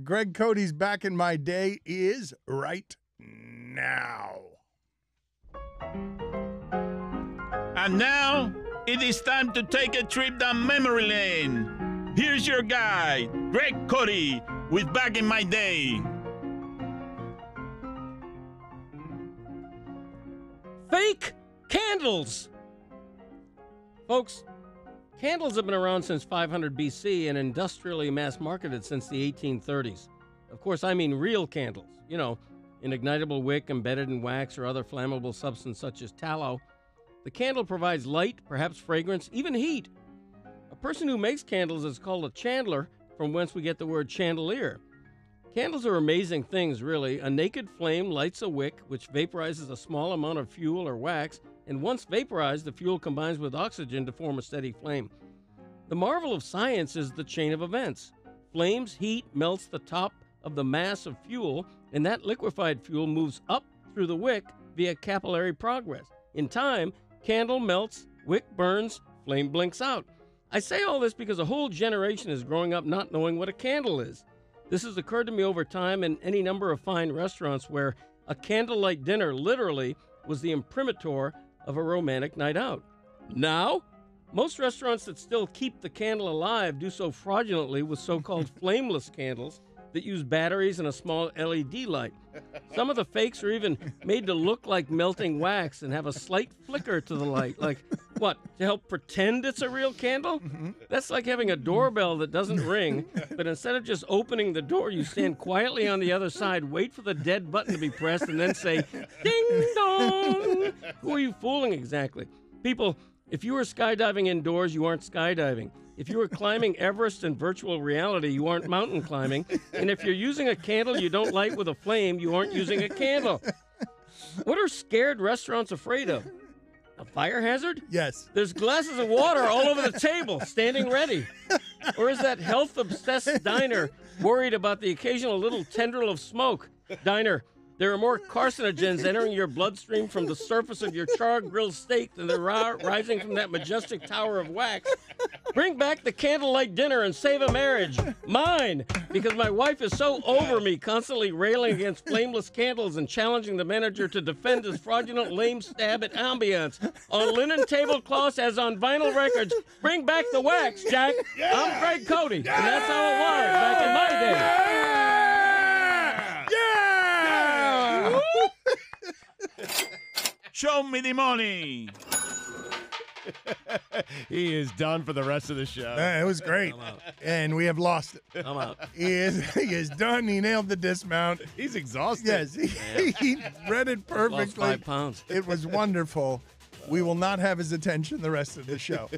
Greg Cote's Back in My Day is right now. And now, it is time to take a trip down memory lane. Here's your guide, Greg Cote, with Back in My Day. Fake candles! Folks, candles have been around since 500 BC and industrially mass-marketed since the 1830s. Of course, I mean real candles. You know, an ignitable wick embedded in wax or other flammable substance such as tallow. The candle provides light, perhaps fragrance, even heat. A person who makes candles is called a chandler, from whence we get the word chandelier. Candles are amazing things, really. A naked flame lights a wick, which vaporizes a small amount of fuel or wax, and once vaporized, the fuel combines with oxygen to form a steady flame. The marvel of science is the chain of events. Flames heat melts the top of the mass of fuel, and that liquefied fuel moves up through the wick via capillary progress. In time, candle melts, wick burns, flame blinks out. I say all this because a whole generation is growing up not knowing what a candle is. This has occurred to me over time in any number of fine restaurants where a candlelight dinner literally was the imprimatur of a romantic night out. Now, most restaurants that still keep the candle alive do so fraudulently with so-called flameless candles that use batteries and a small LED light. Some of the fakes are even made to look like melting wax and have a slight flicker to the light. Like, what, to help pretend it's a real candle? That's like having a doorbell that doesn't ring, but instead of just opening the door, you stand quietly on the other side, wait for the dead button to be pressed, and then say, ding dong! Who are you fooling exactly? People, if you were skydiving indoors, you aren't skydiving. If you were climbing Everest in virtual reality, you aren't mountain climbing. And if you're using a candle you don't light with a flame, you aren't using a candle. What are scared restaurants afraid of? A fire hazard? Yes. There's glasses of water all over the table, standing ready. Or is that health-obsessed diner worried about the occasional little tendril of smoke? Diner, there are more carcinogens entering your bloodstream from the surface of your char-grilled steak than there are rising from that majestic tower of wax. Bring back the candlelight dinner and save a marriage. Mine, because my wife is so over me, constantly railing against flameless candles and challenging the manager to defend his fraudulent lame stab at ambiance. On linen tablecloths as on vinyl records, bring back the wax, Jack. Yeah. I'm Greg Cote, and that's how it was back in my day. Show me the money. He is done for the rest of the show. It was great. And we have lost it. I'm out. He is done. He nailed the dismount. He's exhausted. Yes, he read it perfectly. Lost 5 pounds. It was wonderful. We will not have his attention the rest of the show.